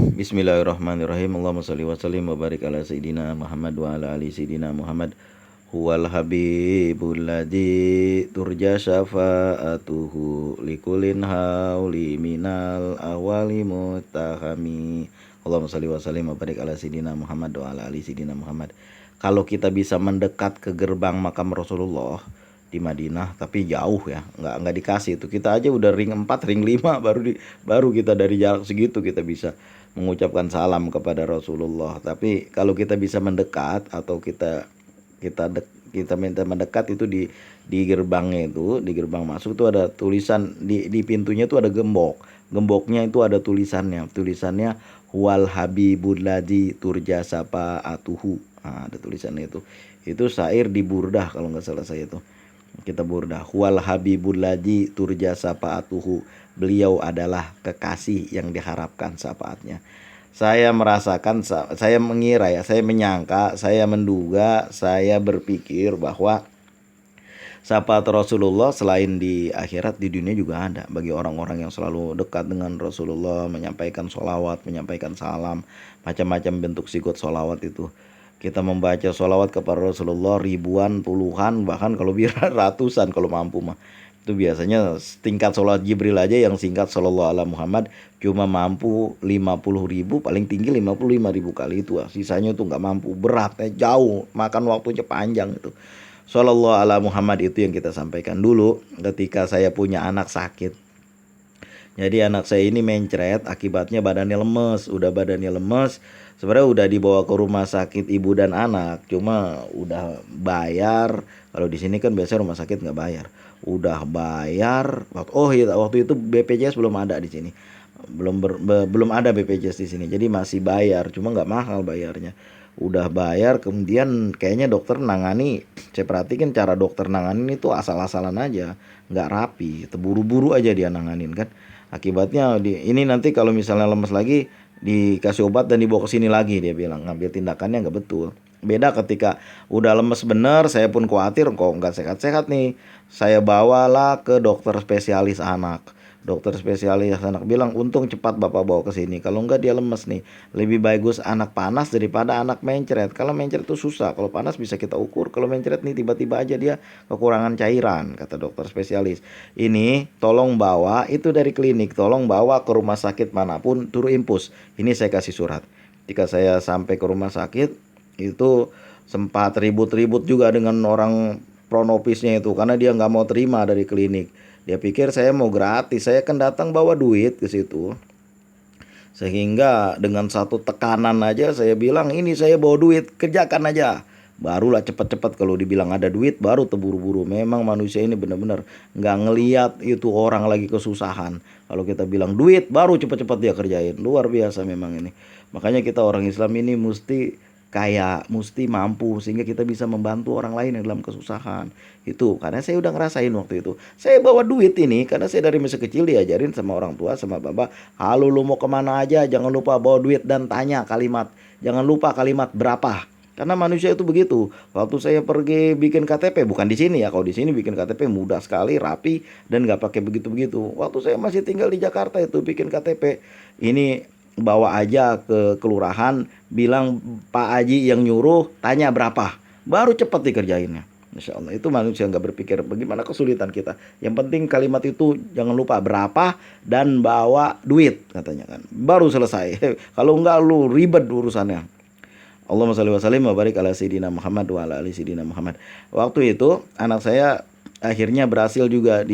Bismillahirrahmanirrahim. Allahumma shalli wa sallim wa barik ala sayyidina Muhammad wa ala ali sayyidina Muhammad. Huwal habibul ladzi turja syafa'atuhu likulin hauli minal awali mutahami. Allahumma shalli wa sallim wa barik ala sayyidina Muhammad wa ala ali sayyidina Muhammad. Kalau kita bisa mendekat ke gerbang makam Rasulullah di Madinah, tapi jauh ya, nggak dikasih itu. Kita aja udah ring 4 ring 5 baru kita dari jarak segitu kita bisa mengucapkan salam kepada Rasulullah. Tapi kalau kita bisa mendekat atau kita minta mendekat itu di gerbangnya, itu di gerbang masuk itu ada tulisan, di pintunya itu ada gemboknya itu ada tulisannya wal habibul ladzi turja syafaatuhu. Nah, ada tulisannya itu syair di Burdah kalau nggak salah saya itu. Kita Burdah, wal habibul ladzi turja syafaatuhu, beliau adalah kekasih yang diharapkan syafaatnya. Saya merasakan, saya mengira ya, saya menyangka, saya menduga, saya berpikir bahwa syafaat Rasulullah selain di akhirat, di dunia juga ada bagi orang-orang yang selalu dekat dengan Rasulullah, menyampaikan sholawat, menyampaikan salam, macam-macam bentuk sikut sholawat itu. Kita membaca sholawat kepada Rasulullah ribuan, puluhan, bahkan kalau bisa ratusan kalau mampu mah. Itu biasanya tingkat sholawat Jibril aja yang singkat sallallahu ala Muhammad cuma mampu 50.000, paling tinggi 55.000 kali itu. Sisanya tuh nggak mampu, beratnya jauh, makan waktunya panjang itu. Sallallahu ala Muhammad itu yang kita sampaikan dulu ketika saya punya anak sakit. Jadi anak saya ini mencret, akibatnya badannya lemes. Udah badannya lemes, sebenarnya udah dibawa ke rumah sakit ibu dan anak, cuma udah bayar. Kalau di sini kan biasanya rumah sakit nggak bayar. Udah bayar. Oh iya, waktu itu BPJS belum ada di sini. Belum ada BPJS di sini. Jadi masih bayar, cuma nggak mahal bayarnya. Udah bayar, kemudian kayaknya dokter nangani, saya perhatikan cara dokter nanganin itu asal-asalan aja, nggak rapi, terburu-buru aja dia nanganin kan. Akibatnya ini nanti kalau misalnya lemes lagi dikasih obat dan dibawa ke sini lagi, dia bilang ngambil tindakannya nggak betul. Beda ketika udah lemes bener, saya pun khawatir kok nggak sehat-sehat nih. Saya bawalah ke dokter spesialis anak. Dokter spesialis anak bilang, untung cepat bapak bawa ke sini. Kalau enggak dia lemes nih. Lebih bagus anak panas daripada anak mencret. Kalau mencret itu susah. Kalau panas bisa kita ukur. Kalau mencret nih tiba-tiba aja dia kekurangan cairan, kata dokter spesialis. Ini tolong bawa itu dari klinik. Tolong bawa ke rumah sakit manapun, turu impus. Ini saya kasih surat. Ketika saya sampai ke rumah sakit, itu sempat ribut-ribut juga dengan orang pronopisnya itu, karena dia nggak mau terima dari klinik. Dia pikir saya mau gratis, saya kan datang bawa duit ke situ. Sehingga dengan satu tekanan aja saya bilang, ini saya bawa duit, kerjakan aja. Barulah cepat-cepat, kalau dibilang ada duit baru terburu-buru. Memang manusia ini benar-benar nggak ngeliat itu orang lagi kesusahan. Kalau kita bilang duit baru cepat-cepat dia kerjain. Luar biasa memang ini. Makanya kita orang Islam ini mesti mampu sehingga kita bisa membantu orang lain yang dalam kesusahan. Itu karena saya udah ngerasain waktu itu. Saya bawa duit ini karena saya dari masa kecil diajarin sama orang tua, sama bapak, kalau lu mau kemana aja jangan lupa bawa duit dan tanya kalimat. Jangan lupa kalimat berapa. Karena manusia itu begitu. Waktu saya pergi bikin KTP, bukan di sini ya. Kalau di sini bikin KTP mudah sekali, rapi dan nggak pakai begitu-begitu. Waktu saya masih tinggal di Jakarta itu bikin KTP, ini bawa aja ke kelurahan, bilang Pak Haji yang nyuruh, tanya berapa, baru cepat dikerjainnya. Insya Allah itu manusia nggak berpikir bagaimana kesulitan kita. Yang penting kalimat itu jangan lupa berapa dan bawa duit katanya kan, baru selesai. Kalau enggak lu ribet urusannya. Allahumma shalli wa sallim wa barik ala sayyidina Muhammad wa ala ali sayyidina Muhammad. Waktu itu anak saya akhirnya berhasil juga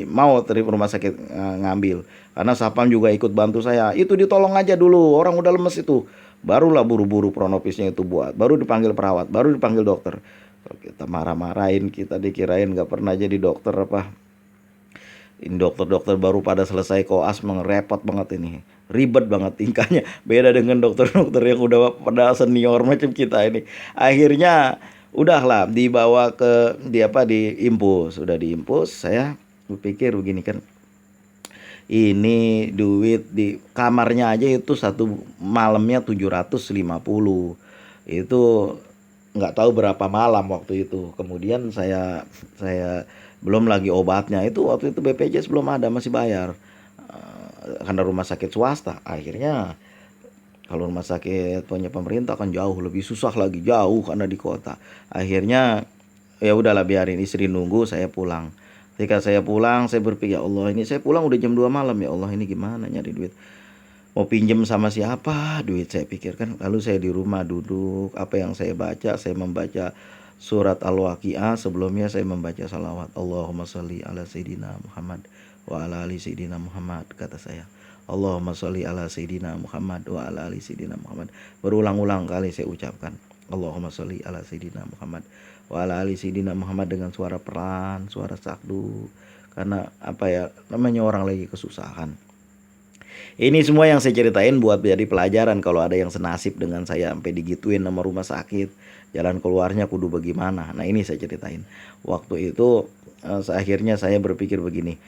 mau dari rumah sakit ngambil, karena Sapam juga ikut bantu saya. Itu ditolong aja dulu, orang udah lemes itu. Barulah buru-buru pronopisnya itu buat, baru dipanggil perawat, baru dipanggil dokter. Kalau kita marah-marahin, kita dikirain nggak pernah jadi dokter apa. Ini dokter-dokter baru pada selesai koas, repot banget ini, ribet banget tingkahnya. Beda dengan dokter-dokter yang udah pada senior macam kita ini. Akhirnya udahlah dibawa ke di impus. Udah diimpus, saya berpikir begini kan, ini duit di kamarnya aja itu satu malamnya 750. Itu nggak tahu berapa malam waktu itu. Kemudian saya belum lagi obatnya, itu waktu itu BPJS belum ada, masih bayar karena rumah sakit swasta. Akhirnya Kalau rumah sakit punya pemerintah kan jauh lebih susah lagi, jauh karena di kota. Akhirnya ya udahlah biarin istri nunggu, saya pulang. Ketika saya pulang, saya berpikir, ya Allah, ini saya pulang udah jam 2 malam, ya Allah, ini gimana nyari duit? Mau pinjem sama siapa duit, saya pikirkan. Lalu saya di rumah duduk, apa yang saya baca, saya membaca surat Al-Waqiah. Sebelumnya saya membaca salawat, Allahumma sholli ala Sayyidina Muhammad wa ala ali Sayyidina Muhammad, kata saya. Allahumma sholli ala Sayyidina Muhammad wa ala ali Sayyidina Muhammad. Berulang-ulang kali saya ucapkan Allahumma sholli ala Sayyidina Muhammad wa ala ali Sayyidina Muhammad dengan suara pelan, suara sakdu. Karena apa ya, namanya orang lagi kesusahan. Ini semua yang saya ceritain buat jadi pelajaran kalau ada yang senasib dengan saya sampai digituin sama rumah sakit. Jalan keluarnya kudu bagaimana. Nah, ini saya ceritain. Waktu itu akhirnya saya berpikir begini.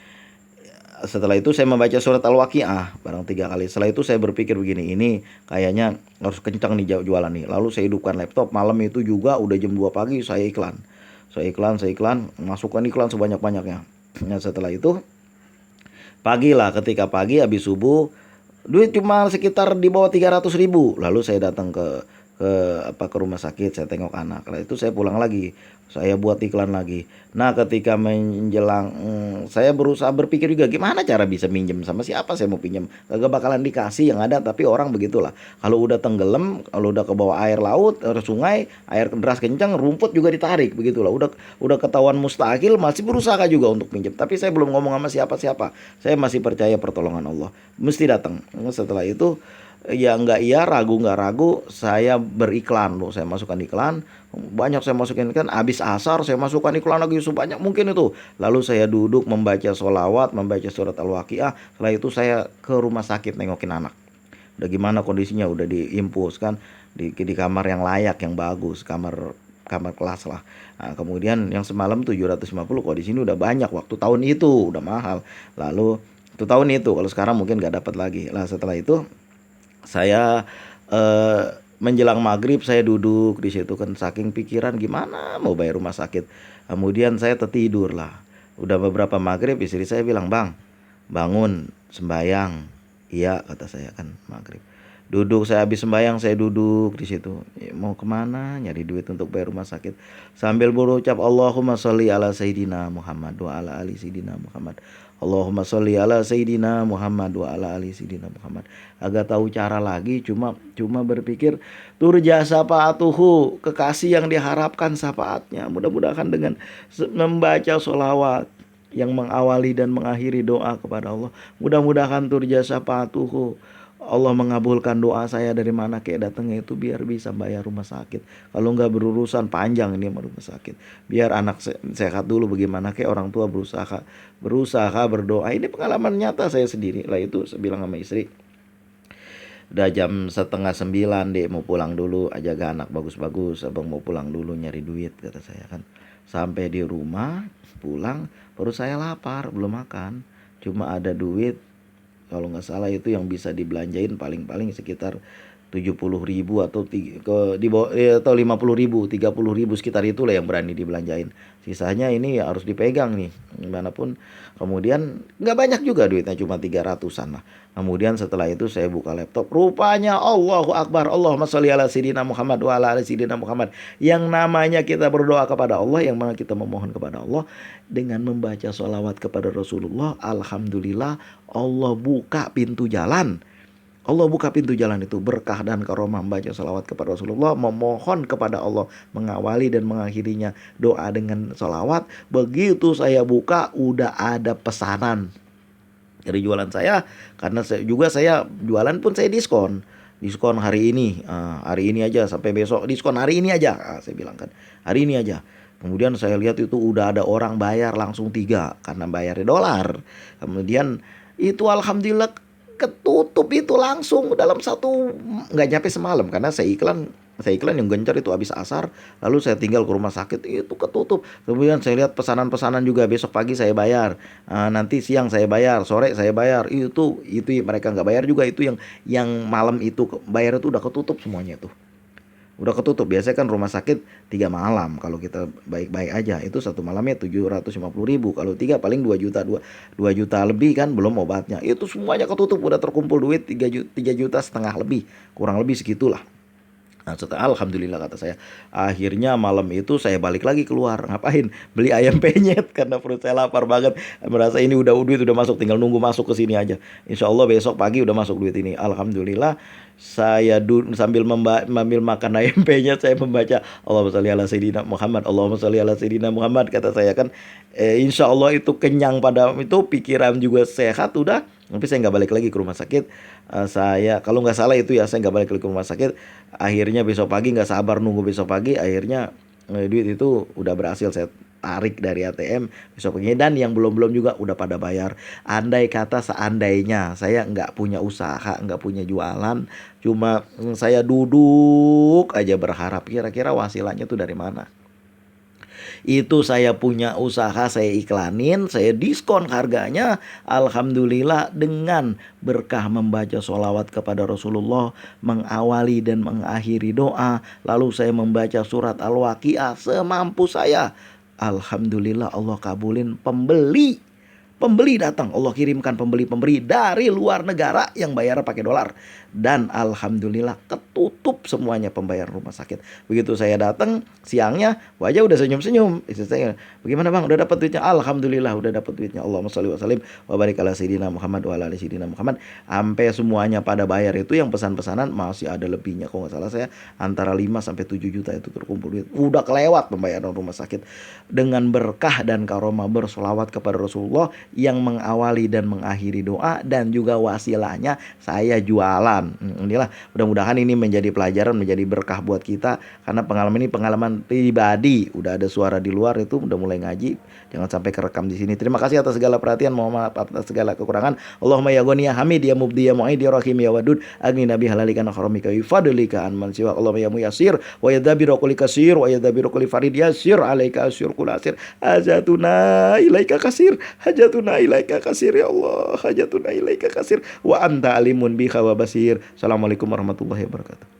Setelah itu saya membaca surat Al-Waqiah barang 3 kali. Setelah itu saya berpikir begini, ini kayaknya harus kencang nih jualan nih. Lalu saya hidupkan laptop, malam itu juga udah jam 2 pagi saya iklan. Saya iklan, masukkan iklan sebanyak-banyaknya. Nah, setelah itu pagi lah, ketika pagi habis subuh, duit cuma sekitar di bawah 300.000. Lalu saya datang ke rumah sakit, saya tengok anak. Lalu itu saya pulang lagi, saya buat iklan lagi. Nah, ketika menjelang saya berusaha berpikir juga gimana cara bisa minjem, sama siapa saya mau pinjam. Kagak bakalan dikasih yang ada, tapi orang begitulah. Kalau udah tenggelam, kalau udah ke bawah air laut, air sungai, air deras kencang, rumput juga ditarik begitulah. Udah ketahuan mustahil, masih berusaha juga untuk pinjam. Tapi saya belum ngomong sama siapa-siapa. Saya masih percaya pertolongan Allah mesti datang. Setelah itu ya nggak iya, ragu nggak ragu, saya beriklan loh. Saya masukkan iklan, banyak saya masukin iklan. Habis asar saya masukkan iklan lagi sebanyak mungkin itu. Lalu saya duduk membaca sholawat, membaca surat Al-Waqiah. Setelah itu saya ke rumah sakit nengokin anak. Udah gimana kondisinya, udah diimpus kan, di kamar yang layak, yang bagus, kamar kelas lah. Nah, kemudian yang semalam 750, kok di sini udah banyak, waktu tahun itu udah mahal. Lalu itu tahun itu, kalau sekarang mungkin nggak dapat lagi. Lah setelah itu saya menjelang maghrib saya duduk di situ kan, saking pikiran gimana mau bayar rumah sakit. Kemudian saya tertidur lah. Udah beberapa maghrib, istri saya bilang, "Bang, bangun sembayang." "Iya," kata saya kan, maghrib. Duduk, saya habis sembayang saya duduk di situ. Mau kemana? Nyari duit untuk bayar rumah sakit. Sambil berucap Allahumma sholli ala Sayyidina Muhammad wa ala ali Sayyidina Muhammad. Allahumma sholli ala Sayyidina Muhammad wa ala ali Sayyidina Muhammad. Agak tahu cara lagi, cuma berpikir turja syafaatuhu, kekasih yang diharapkan syafaatnya. Mudah-mudahan dengan membaca sholawat yang mengawali dan mengakhiri doa kepada Allah, mudah-mudahan turja syafaatuhu, Allah mengabulkan doa saya dari mana kayak datangnya itu, biar bisa bayar rumah sakit. Kalau nggak berurusan panjang ini sama rumah sakit. Biar anak sehat dulu, bagaimana kayak orang tua berusaha berdoa. Ini pengalaman nyata saya sendiri. Lah itu saya bilang sama istri, udah jam 8:30 deh, mau pulang dulu, jaga anak bagus-bagus, abang mau pulang dulu nyari duit, kata saya kan. Sampai di rumah pulang, perut saya lapar, belum makan, cuma ada duit. Kalau nggak salah itu yang bisa dibelanjain paling-paling sekitar 70.000 atau di bawah, atau 50.000, 30.000, sekitar itulah yang berani dibelanjain. Sisanya ini ya harus dipegang nih gimana pun. Kemudian nggak banyak juga duitnya, cuma 300-an lah. Kemudian setelah itu saya buka laptop, rupanya Allahu Akbar, Allahumma sholli ala Sayyidina Muhammad wa ala ali Sayyidina Muhammad. Yang namanya kita berdoa kepada Allah, yang mana kita memohon kepada Allah dengan membaca sholawat kepada Rasulullah, alhamdulillah Allah buka pintu jalan. Allah buka pintu jalan itu, berkah dan karomah membaca salawat kepada Rasulullah, memohon kepada Allah, mengawali dan mengakhirinya doa dengan salawat. Begitu saya buka, udah ada pesanan dari jualan saya. Karena saya jualan pun saya diskon hari ini aja sampai besok, diskon hari ini aja, saya bilang kan, hari ini aja. Kemudian saya lihat itu udah ada orang bayar langsung 3 karena bayarnya dolar. Kemudian itu alhamdulillah ketutup itu langsung dalam nggak nyampe semalam, karena saya iklan yang gencar itu habis asar, lalu saya tinggal ke rumah sakit itu ketutup. Kemudian saya lihat pesanan juga, besok pagi saya bayar, nanti siang saya bayar, sore saya bayar, itu mereka nggak bayar juga, itu yang malam itu bayar itu udah ketutup semuanya tuh. udah ketutup. Biasanya kan rumah sakit 3 malam, kalau kita baik-baik aja itu satu malamnya 750.000, kalau 3 paling 2 juta, 2 juta lebih kan, belum obatnya. Itu semuanya ketutup, udah terkumpul duit 3,5 juta lebih, kurang lebih segitulah. Nah, setelah alhamdulillah kata saya, akhirnya malam itu saya balik lagi keluar. Ngapain? Beli ayam penyet karena perut saya lapar banget. Merasa ini udah duit udah masuk, tinggal nunggu masuk ke sini aja. Insya Allah besok pagi udah masuk duit ini. Alhamdulillah saya sambil sambil makan ayam penyet saya membaca Allahumma sholli ala sayyidina Muhammad, Allahumma sholli ala sayyidina Muhammad, kata saya kan. Insya Allah itu kenyang, pada itu pikiran juga sehat udah. Tapi saya nggak balik lagi ke rumah sakit. Saya kalau nggak salah itu ya, saya nggak balik lagi ke rumah sakit. Akhirnya besok pagi, nggak sabar nunggu besok pagi, akhirnya duit itu udah berhasil saya tarik dari ATM besok pagi, dan yang belum juga udah pada bayar. Andai kata seandainya saya nggak punya usaha, nggak punya jualan, cuma saya duduk aja berharap kira-kira wasilanya tuh dari mana. Itu saya punya usaha, saya iklanin, saya diskon harganya. Alhamdulillah dengan berkah membaca sholawat kepada Rasulullah, mengawali dan mengakhiri doa, lalu saya membaca surat Al-Waqiah semampu saya. Alhamdulillah Allah kabulin. Pembeli datang, Allah kirimkan pembeli-pembeli dari luar negara yang bayar pakai dolar. Dan alhamdulillah ketutup semuanya pembayaran rumah sakit. Begitu saya datang siangnya, wajah udah senyum-senyum. Istri saya, bagaimana bang, udah dapat duitnya? Alhamdulillah udah dapat duitnya. Allahumma sholli wa sallim wa barik ala sayyidina Muhammad wa ala ali sayyidina Muhammad. Sampai semuanya pada bayar itu, yang pesan-pesanan masih ada lebihnya. Kalau nggak salah saya antara 5 sampai 7 juta itu terkumpul duit. Udah kelewat pembayaran rumah sakit. Dengan berkah dan karomah bersolawat kepada Rasulullah yang mengawali dan mengakhiri doa, dan juga wasilahnya saya jualan. Inilah, mudah-mudahan ini menjadi pelajaran, menjadi berkah buat kita, karena pengalaman ini pengalaman pribadi. Udah ada suara di luar itu, udah mulai ngaji, jangan sampai kerekam di sini. Terima kasih atas segala perhatian, mohon maaf atas segala kekurangan. Allahumma ya ghani ya hamid ya mubdi ya mu'id ya rahim ya wadud, agni nabi halalika na haramika wa fadlika an man siwa. Allahumma ya muyasir wa ya dabiru kulli kasir wa ya dabiru kulli farid yasir alaika asyur kul asir, hajatuna ilaika kasir, hajatuna ilaika kasir ya Allah, hajatuna ilaika kasir wa anta alimun biha wa basir. Assalamualaikum warahmatullahi wabarakatuh.